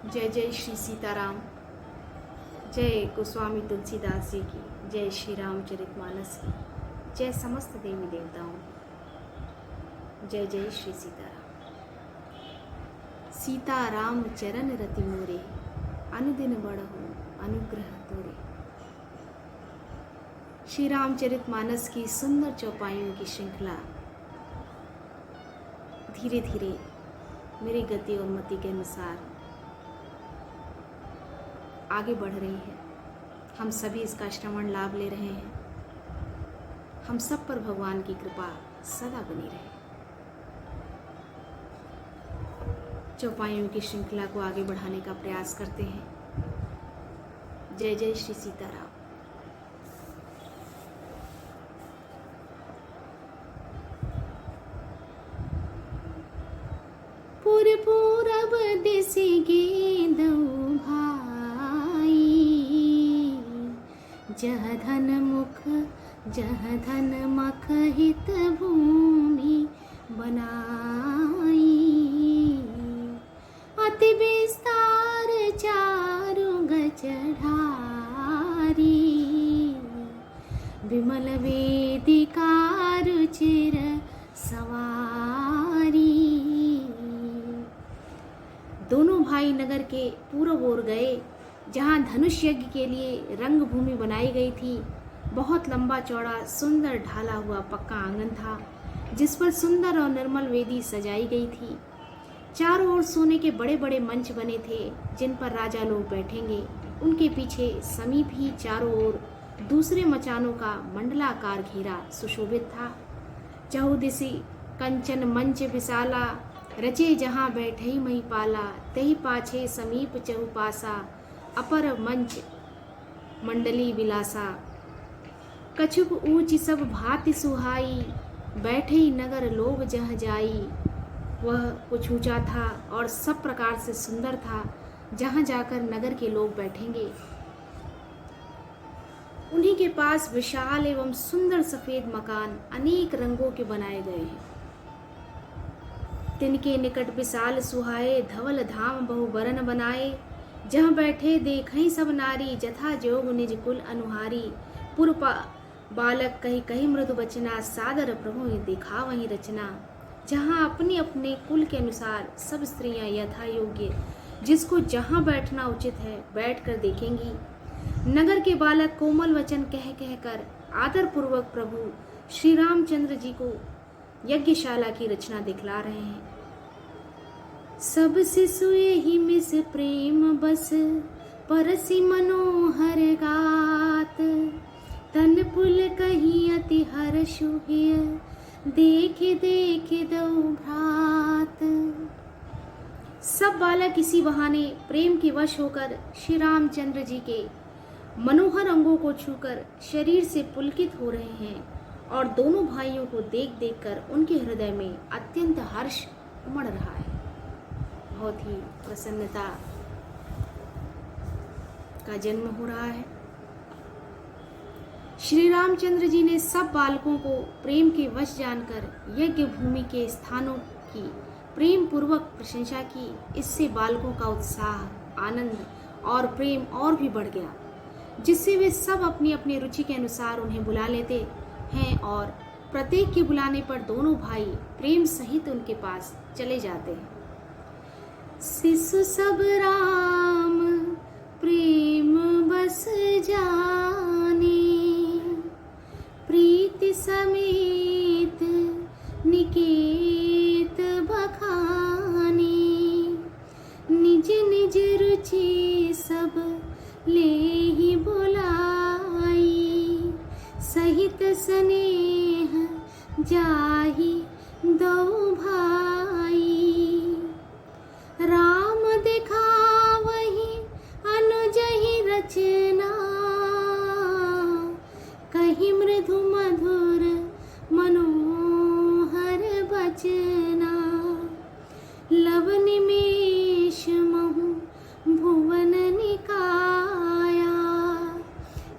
जय जय श्री सीताराम। जय गोस्वामी तुलसीदास जी की, जय श्री रामचरितमानस की, जय समस्त देवी देवताओं। जय जय श्री सीताराम। सीताराम चरण रति मोरे, अनुदिन बढ़हु अनुग्रह तोरे। श्री रामचरितमानस की सुंदर चौपाइयों की श्रृंखला धीरे धीरे मेरी गति और मति के अनुसार आगे बढ़ रही है। हम सभी इसका श्रवण लाभ ले रहे हैं। हम सब पर भगवान की कृपा सदा बनी रहे। चौपाइयों की श्रृंखला को आगे बढ़ाने का प्रयास करते हैं। जय जय श्री सीताराम। पूर पूरब दिसि गेंदऊ भाई, जह धन मुख जह धन मख हित भूमि बनाई। अति विस्तार चारु गज ढारी, विमल वेदिका रुचिर सवारी। दोनों भाई नगर के पूर्व ओर गए, जहाँ धनुष यज्ञ के लिए रंग भूमि बनाई गई थी। बहुत लंबा चौड़ा सुंदर ढाला हुआ पक्का आंगन था, जिस पर सुंदर और निर्मल वेदी सजाई गई थी। चारों ओर सोने के बड़े बड़े मंच बने थे, जिन पर राजा लोग बैठेंगे। उनके पीछे समीप ही चारों ओर दूसरे मचानों का मंडलाकार घेरा सुशोभित था। चहुदिशि कंचन मंच विशाला, रचे जहाँ बैठई मही पाला। तही पाछे समीप चहुपासा, अपर मंच मंडली विलासा। कछुक ऊंची सब भांति सुहाई, बैठई नगर लोग जह जाई। वह कुछ ऊंचा था और सब प्रकार से सुंदर था, जहाँ जाकर नगर के लोग बैठेंगे। उन्हीं के पास विशाल एवं सुंदर सफेद मकान अनेक रंगों के बनाए गए हैं। तिनके निकट विशाल सुहाए, धवल धाम बहु बरन बनाए। जहाँ बैठे देखई सब नारी, जथा जोग निज कुल अनुहारी। पूर्व बालक कही कही मृदु बचना, सादर प्रभु देखा वही रचना। जहाँ अपने अपने कुल के अनुसार सब स्त्रियां यथा योग्य, जिसको जहाँ बैठना उचित है बैठ कर देखेंगी। नगर के बालक कोमल वचन कह कह कर आदर पूर्वक प्रभु श्री रामचंद्र जी को यज्ञशाला की रचना दिखला रहे हैं। सब शिशु ही मिस प्रेम बस, परसी मनोहर गात। तन पुल कहीं अति हर्षु हिय, देख देख दो भ्रात। सब बालक इसी बहाने प्रेम के वश होकर श्री रामचंद्र जी के मनोहर अंगों को छूकर शरीर से पुलकित हो रहे हैं, और दोनों भाइयों को देख देख कर उनके हृदय में अत्यंत हर्ष उमड़ रहा है। बहुत ही प्रसन्नता का जन्म हो रहा है। श्री रामचंद्र जी ने सब बालकों को प्रेम के वश जानकर यज्ञ भूमि के स्थानों की प्रेम पूर्वक प्रशंसा की। इससे बालकों का उत्साह, आनंद और प्रेम और भी बढ़ गया, जिससे वे सब अपनी अपनी रुचि के अनुसार उन्हें बुला लेते हैं, और प्रत्येक के बुलाने पर दोनों भाई प्रेम सहित उनके पास चले जाते हैं। शिशु सब राम प्रेम बस जाने, प्रीति समेत निकेत बखाने। निज निज रुचि सब ले ही बुलाई, सहित स्नेह जाहि दो भाई। राम दिखावहि अनुजहि रचना, कहीं मृदु मधुर मनोहर बचना। लव निमेष महु भुवन निकाया,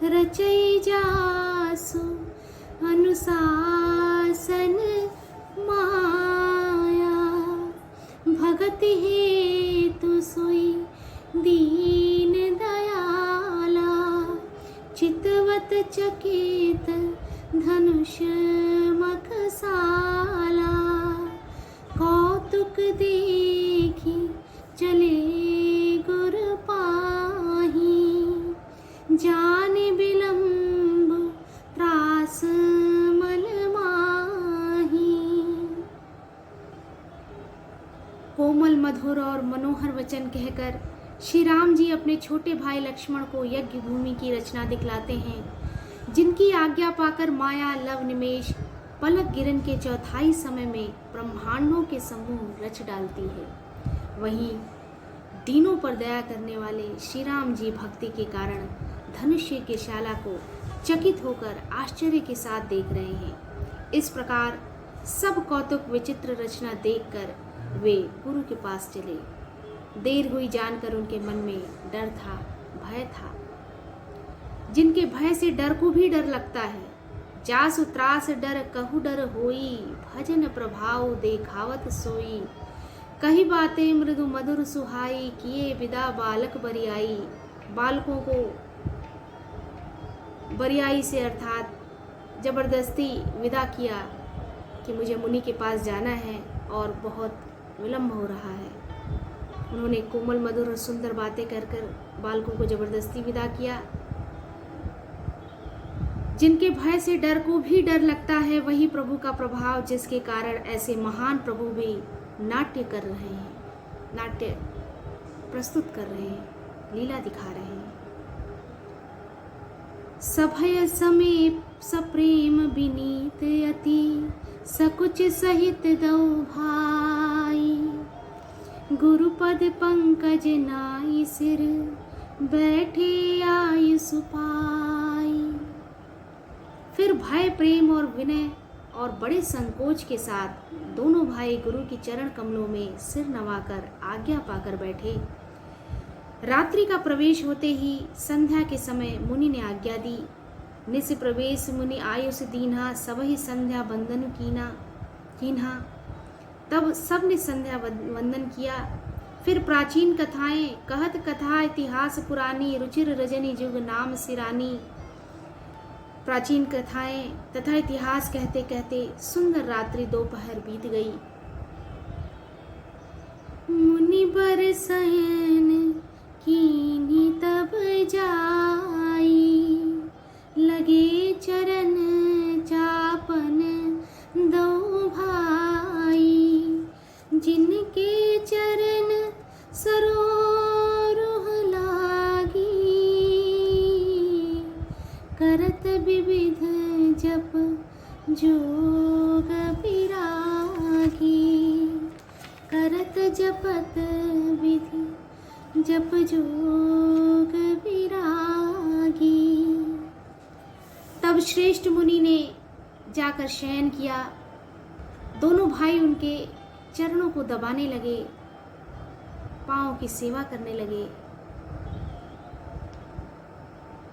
रचई जासु अनुशासन माया। धनुष मखसाला, कौतुक देखी चले गुर पाही, जाने विलंब त्रास मल माही। कोमल मधुर और मनोहर वचन कहकर श्री राम जी अपने छोटे भाई लक्ष्मण को यज्ञ भूमि की रचना दिखलाते हैं, जिनकी आज्ञा पाकर माया लव निमेष पलक गिरन के चौथाई समय में ब्रह्मांडों के समूह रच डालती है। वहीं दीनों पर दया करने वाले श्री राम जी भक्ति के कारण धनुष्य की शाला को चकित होकर आश्चर्य के साथ देख रहे हैं। इस प्रकार सब कौतुक विचित्र रचना देखकर वे गुरु के पास चले। देर हुई जानकर उनके मन में डर था, भय था। जिनके भय से डर को भी डर लगता है। जासु त्रास डर कहु डर होई, भजन प्रभाव देखावत सोई। कही बातें मृदु मधुर सुहाई, किए विदा बालक बरियाई। बालकों को बरियाई से अर्थात जबरदस्ती विदा किया कि मुझे मुनि के पास जाना है और बहुत विलम्ब हो रहा है। उन्होंने कोमल मधुर और सुंदर बातें कर बालकों को जबरदस्ती विदा किया। जिनके भय से डर को भी डर लगता है, वही प्रभु का प्रभाव, जिसके कारण ऐसे महान प्रभु भी नाट्य कर रहे हैं, नाट्य प्रस्तुत कर रहे हैं, लीला दिखा रहे हैं। सभय समीप सप्रेम विनीत अति, सकुच सहित दो भाई। गुरुपद पंकज नाई सिर, बैठे आयु सुपाई। फिर भय प्रेम और विनय और बड़े संकोच के साथ दोनों भाई गुरु की चरण कमलों में सिर नवाकर आज्ञा पाकर बैठे। रात्रि का प्रवेश होते ही संध्या के समय मुनि ने आज्ञा दी। निस प्रवेश मुनि आयुष दीन्हा, सबहि संध्या बंदन कीन्हा। तब सब ने संध्या वंदन किया। फिर प्राचीन कथाएं कहत कथा इतिहास पुरानी, रुचिर रजनी जुग नाम सिरानी। प्राचीन कथाएं तथा इतिहास कहते कहते सुंदर रात्रि दोपहर बीत गई। मुनि बर शयन कीन्ही तब जाई, लगे चरण चापन दो भाई। जिनके चरण सरोरुह लागी, करत विविध जप जोग विरागी। करत जपत विधि जप जोग विरागी। तब श्रेष्ठ मुनि ने जाकर शयन किया। दोनों भाई उनके चरणों को दबाने लगे, पांव की सेवा करने लगे।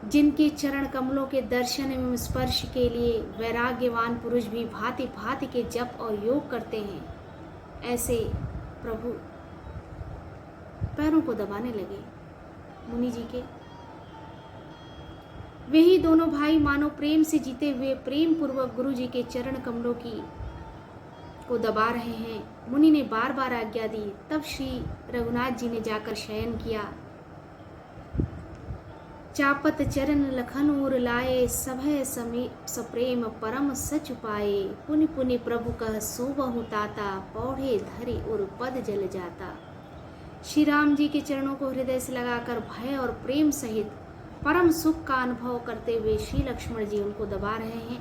जिनके चरण कमलों के दर्शन एवं स्पर्श के लिए वैराग्यवान पुरुष भी भांति भांति के जप और योग करते हैं, ऐसे प्रभु पैरों को दबाने लगे मुनि जी के। वही दोनों भाई मानो प्रेम से जीते हुए प्रेम पूर्वक गुरु जी के चरण कमलों को दबा रहे हैं। मुनि ने बार बार आज्ञा दी। तब श्री रघुनाथ जी ने जाकर शयन किया। चापत चरण लखन उर लाए, सभय समीप सप्रेम परम सच पाए। पुनि पुनि प्रभु कह सोबहु ताता, पौढ़े धरि उर पद जल जाता। श्री राम जी के चरणों को हृदय से लगाकर भय और प्रेम सहित परम सुख का अनुभव करते हुए श्री लक्ष्मण जी उनको दबा रहे हैं।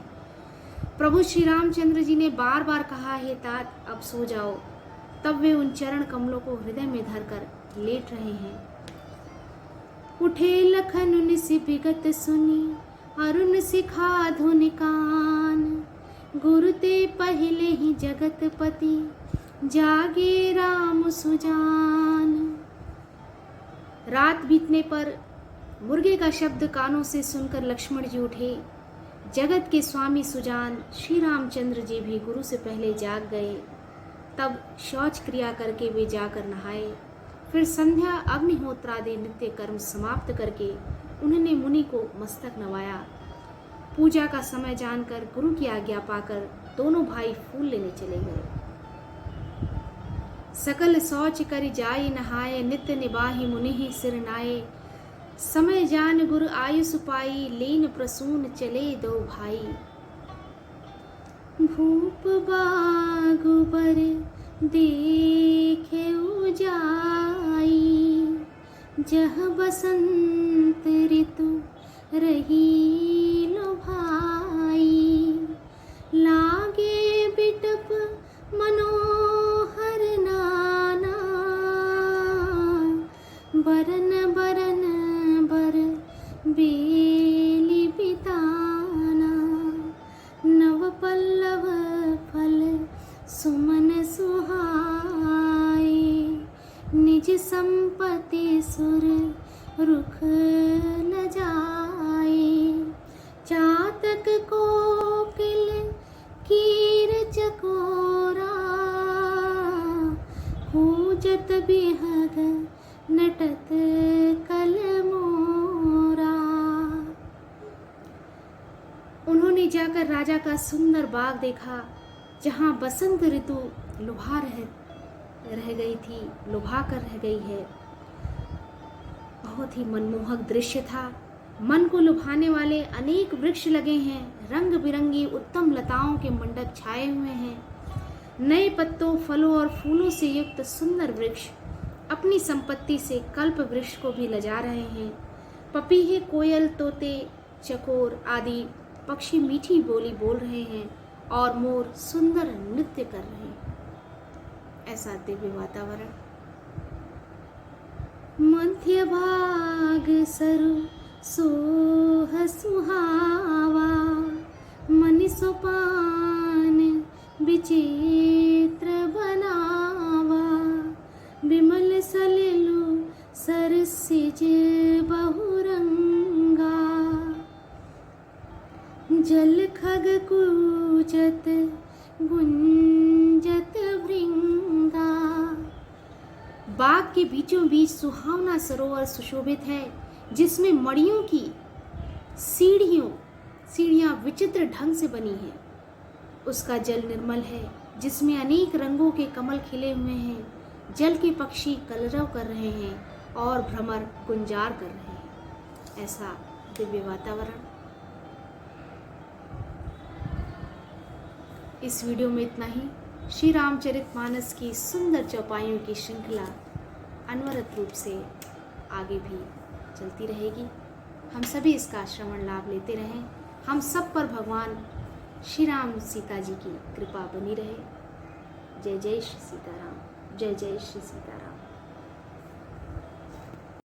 प्रभु श्री रामचंद्र जी ने बार बार कहा, हे तात अब सो जाओ। तब वे उन चरण कमलों को हृदय में धरकर लेट रहे हैं। उठे लखन निसि विगत सुनी, अरुण सिखा धुन कान। गुरु ते पहले ही जगतपति, जागे राम सुजान। रात बीतने पर मुर्गे का शब्द कानों से सुनकर लक्ष्मण जी उठे। जगत के स्वामी सुजान श्री रामचंद्र जी भी गुरु से पहले जाग गए। तब शौच क्रिया करके वे जाकर नहाए। फिर संध्या अग्निहोत्रादि नित्य कर्म समाप्त करके उन्होंने मुनि को मस्तक नवाया। पूजा का समय जानकर गुरु की आज्ञा पाकर दोनों भाई फूल लेने चले गए। सकल शौच करि जाई नहाए, नित्य निबाहि मुनि सिर नाये। समय जान गुरु आयुष पाई, लीन प्रसून चले दो भाई। भूप बागु बर देखे उजाई, जह बसंत ऋतु रही लो भाई। लागे बिटप मनोहर नाना, बरन बरन बर बेली बिताना। नव पल्लव फल सुमन सुहाए, निज संपत्ति सुर रुख न जाए। चातक कोकिल कीर चकोरा, कूजत बिहग नटत कल मोरा। उन्होंने जाकर राजा का सुंदर बाग देखा, जहाँ बसंत ऋतु लुभा रह गई थी, लुभा कर रह गई है। बहुत ही मनमोहक दृश्य था। मन को लुभाने वाले अनेक वृक्ष लगे हैं, रंग बिरंगी उत्तम लताओं के मंडप छाए हुए हैं। नए पत्तों, फलों और फूलों से युक्त सुंदर वृक्ष अपनी संपत्ति से कल्प वृक्ष को भी लजा रहे हैं। पपीहे, कोयल, तोते, चकोर आदि पक्षी मीठी बोली बोल रहे हैं और मोर सुंदर नृत्य कर रहे हैं। ऐसा दिव्य वातावरण। मध्य भाग सरु सोह सुहावा, मनि सोपान विचित्र बनावा। बिमल सलिलु सरसिज बहुरंगा, जल खग कूजत गुंजत भृंगा। बाग के बीचों बीच सुहावना सरोवर सुशोभित है, जिसमें मणियों की सीढ़ियां विचित्र ढंग से बनी हैं। उसका जल निर्मल है, जिसमें अनेक रंगों के कमल खिले हुए हैं। जल के पक्षी कलरव कर रहे हैं और भ्रमर गुंजार कर रहे हैं। ऐसा दिव्य वातावरण। इस वीडियो में इतना ही। श्री रामचरितमानस की सुंदर चौपाइयों की श्रृंखला अनवरत रूप से आगे भी चलती रहेगी। हम सभी इसका श्रवण लाभ लेते रहें। हम सब पर भगवान श्री राम सीता जी की कृपा बनी रहे। जय जय श्री सीताराम। जय जय श्री सीताराम।